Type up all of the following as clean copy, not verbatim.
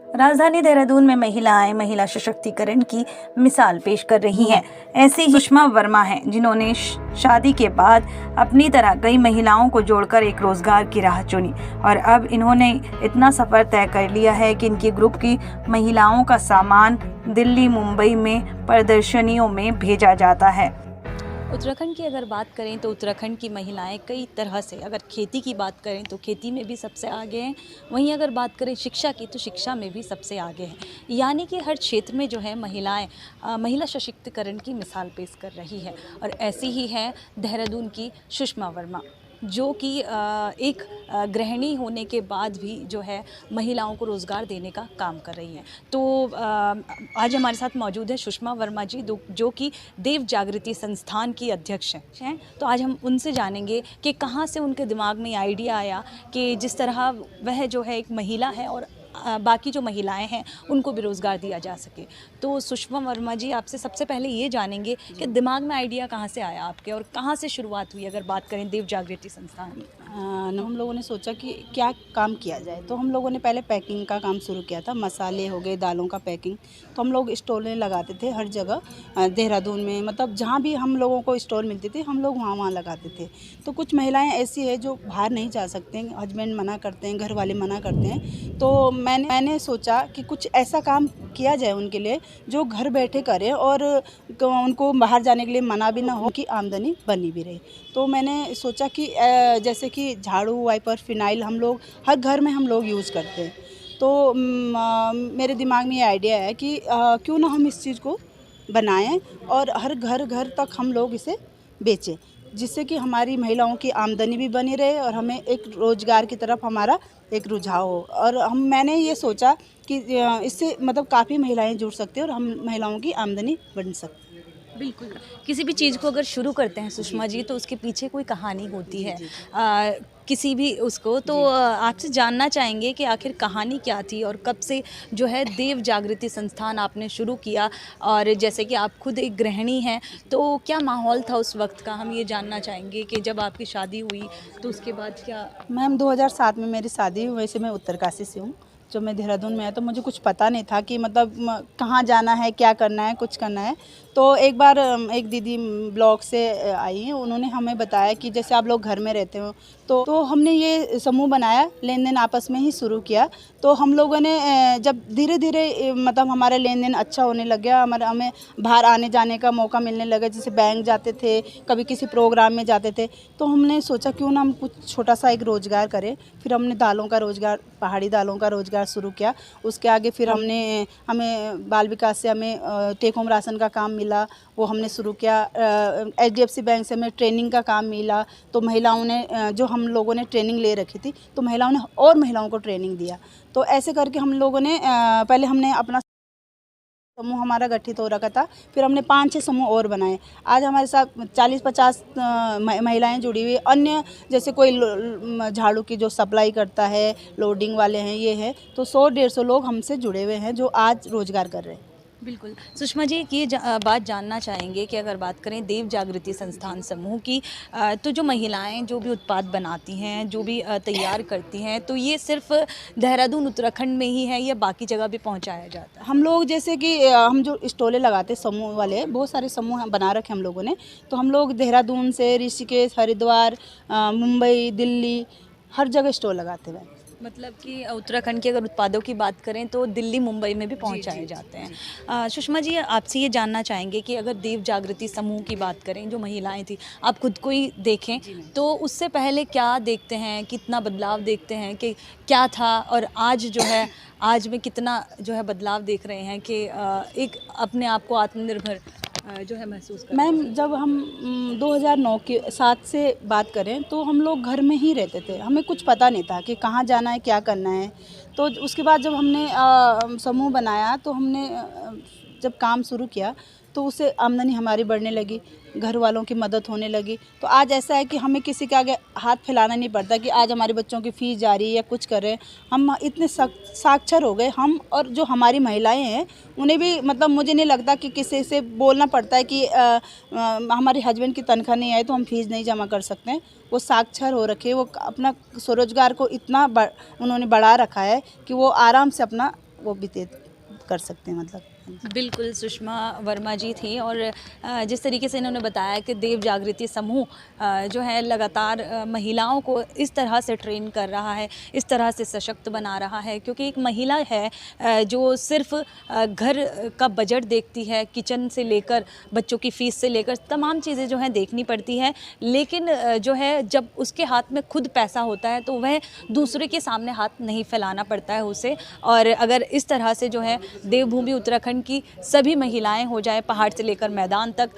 राजधानी देहरादून में महिलाएं महिला सशक्तिकरण की मिसाल पेश कर रही हैं। ऐसी ही सुषमा वर्मा हैं, जिन्होंने शादी के बाद अपनी तरह कई महिलाओं को जोड़कर एक रोजगार की राह चुनी और अब इन्होंने इतना सफर तय कर लिया है कि इनके ग्रुप की महिलाओं का सामान दिल्ली, मुंबई में प्रदर्शनियों में भेजा जाता है। उत्तराखंड की अगर बात करें तो उत्तराखंड की महिलाएं कई तरह से, अगर खेती की बात करें तो खेती में भी सबसे आगे हैं, वहीं अगर बात करें शिक्षा की तो शिक्षा में भी सबसे आगे हैं। यानी कि हर क्षेत्र में जो है महिलाएं महिला सशक्तिकरण की मिसाल पेश कर रही है। और ऐसी ही है देहरादून की सुषमा वर्मा, जो कि एक गृहिणी होने के बाद भी जो है महिलाओं को रोज़गार देने का काम कर रही हैं। तो आज हमारे साथ मौजूद है सुषमा वर्मा जी, जो कि देव जागृति संस्थान की अध्यक्ष हैं। तो आज हम उनसे जानेंगे कि कहाँ से उनके दिमाग में आइडिया आया कि जिस तरह वह जो है एक महिला है और बाकी जो महिलाएं हैं उनको भी रोज़गार दिया जा सके। तो सुषमा वर्मा जी, आपसे सबसे पहले ये जानेंगे कि दिमाग में आइडिया कहाँ से आया आपके और कहाँ से शुरुआत हुई, अगर बात करें देव जागृति संस्थान की। हम लोगों ने सोचा कि क्या काम किया जाए, तो हम लोगों ने पहले पैकिंग का काम शुरू किया था। मसाले हो गए, दालों का पैकिंग, तो हम लोग स्टॉलें लगाते थे हर जगह देहरादून में, मतलब जहाँ भी हम लोगों को स्टॉल मिलती थी हम लोग वहाँ लगाते थे। तो कुछ महिलाएं ऐसी है जो बाहर नहीं जा सकते हैं, हस्बैंड मना करते हैं, घर वाले मना करते हैं, तो मैंने सोचा कि कुछ ऐसा काम किया जाए उनके लिए जो घर बैठे करें और उनको बाहर जाने के लिए मना भी ना हो, कि आमदनी बनी भी रहे। तो मैंने सोचा कि जैसे कि झाड़ू, वाइपर, फिनाइल हम लोग हर घर में हम लोग यूज़ करते हैं। तो मेरे दिमाग में ये आइडिया है कि क्यों ना हम इस चीज़ को बनाएं और हर घर तक हम लोग इसे बेचें, जिससे कि हमारी महिलाओं की आमदनी भी बनी रहे और हमें एक रोज़गार की तरफ हमारा एक रुझाव हो। और मैंने ये सोचा कि इससे मतलब काफ़ी महिलाएं जुड़ सकती हैं और हम महिलाओं की आमदनी बढ़ सकती है। बिल्कुल, किसी भी चीज़ को अगर शुरू करते हैं सुषमा जी, तो उसके पीछे कोई कहानी होती है किसी भी उसको। तो आपसे जानना चाहेंगे कि आखिर कहानी क्या थी और कब से जो है देव जागृति संस्थान आपने शुरू किया। और जैसे कि आप खुद एक गृहिणी हैं, तो क्या माहौल था उस वक्त का, हम ये जानना चाहेंगे कि जब आपकी शादी हुई तो उसके बाद क्या। मैम 2007 में मेरी शादी हुई। वैसे मैं उत्तरकाशी से हूँ। जब मैं देहरादून में आया तो मुझे कुछ पता नहीं था कि मतलब कहाँ जाना है, क्या करना है, कुछ करना है। तो एक बार एक दीदी ब्लॉक से आई हैं, उन्होंने हमें बताया कि जैसे आप लोग घर में रहते हो, तो हमने ये समूह बनाया, लेन देन आपस में ही शुरू किया। तो हम लोगों ने जब धीरे धीरे मतलब हमारा लेन देन अच्छा होने लग गया, हमें बाहर आने जाने का मौका मिलने लगा, जैसे बैंक जाते थे, कभी किसी प्रोग्राम में जाते थे, तो हमने सोचा क्यों ना हम कुछ छोटा सा एक रोज़गार करें। फिर हमने दालों का रोज़गार, पहाड़ी दालों का रोज़गार शुरू किया। उसके आगे फिर हमें बाल विकास से हमें टेक होम राशन का काम मिला, वो हमने शुरू किया। HDFC बैंक से हमें ट्रेनिंग का काम मिला, तो महिलाओं ने जो हम लोगों ने ट्रेनिंग ले रखी थी, तो महिलाओं ने और महिलाओं को ट्रेनिंग दिया। तो ऐसे करके हम लोगों ने पहले हमने अपना समूह हमारा गठित हो रखा था, फिर हमने 5-6 समूह और बनाए। आज हमारे साथ 40-50 महिलाएं जुड़ी हुई। अन्य जैसे कोई झाड़ू की जो सप्लाई करता है, लोडिंग वाले हैं, ये है, तो 100-150 लोग हमसे जुड़े हुए हैं जो आज रोज़गार कर रहे हैं। बिल्कुल। सुषमा जी, ये बात जानना चाहेंगे कि अगर बात करें देव जागृति संस्थान समूह की, तो जो महिलाएं जो भी उत्पाद बनाती हैं, जो भी तैयार करती हैं, तो ये सिर्फ देहरादून उत्तराखंड में ही है या बाकी जगह भी पहुंचाया जाता है? हम लोग जैसे कि हम जो स्टॉलें लगाते समूह वाले, बहुत सारे समूह बना रखे हम लोगों ने। तो हम लोग देहरादून से ऋषिकेश, हरिद्वार, मुंबई, दिल्ली, हर जगह स्टॉल लगाते हुए। मतलब कि उत्तराखंड के अगर उत्पादों की बात करें तो दिल्ली, मुंबई में भी पहुंचाए जाते हैं। सुषमा जी, आपसे ये जानना चाहेंगे कि अगर देव जागृति समूह की बात करें, जो महिलाएं थी, आप खुद को ही देखें तो उससे पहले क्या देखते हैं, कितना बदलाव देखते हैं कि क्या था और आज जो है, आज में कितना जो है बदलाव देख रहे हैं कि एक अपने आप को आत्मनिर्भर जो है महसूस कर। मैम जब हम 2009 के 7 से बात करें तो हम लोग घर में ही रहते थे, हमें कुछ पता नहीं था कि कहाँ जाना है, क्या करना है। तो उसके बाद जब हमने समूह बनाया, तो हमने जब काम शुरू किया तो उससे आमदनी हमारी बढ़ने लगी, घर वालों की मदद होने लगी। तो आज ऐसा है कि हमें किसी के आगे हाथ फैलाना नहीं पड़ता कि आज हमारे बच्चों की फ़ीस जा रही है या कुछ कर रहे हैं। हम इतने साक्षर हो गए हम, और जो हमारी महिलाएं हैं उन्हें भी, मतलब मुझे नहीं लगता कि किसी से बोलना पड़ता है कि हमारे हस्बैंड की तनख्वाह नहीं आई तो हम फ़ीस नहीं जमा कर सकते हैं। वो साक्षर हो रखे, वो अपना स्वरोजगार को इतना उन्होंने बढ़ा रखा है कि वो आराम से अपना वो व्यतीत कर सकते हैं मतलब। बिल्कुल, सुषमा वर्मा जी थी और जिस तरीके से इन्होंने बताया कि देव जागृति समूह जो है लगातार महिलाओं को इस तरह से ट्रेन कर रहा है, इस तरह से सशक्त बना रहा है, क्योंकि एक महिला है जो सिर्फ घर का बजट देखती है, किचन से लेकर बच्चों की फ़ीस से लेकर तमाम चीज़ें जो हैं देखनी पड़ती हैं, लेकिन जो है जब उसके हाथ में खुद पैसा होता है तो वह दूसरे के सामने हाथ नहीं फैलाना पड़ता है उसे। और अगर इस तरह से जो है देवभूमि उत्तराखंड की सभी महिलाएं हो जाए पहाड़ से लेकर मैदान तक,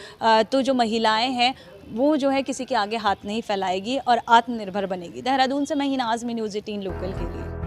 तो जो महिलाएं हैं वो जो है किसी के आगे हाथ नहीं फैलाएगी और आत्मनिर्भर बनेगी। देहरादून से मैं हिना आज़मी, न्यूज़ 18 लोकल के लिए।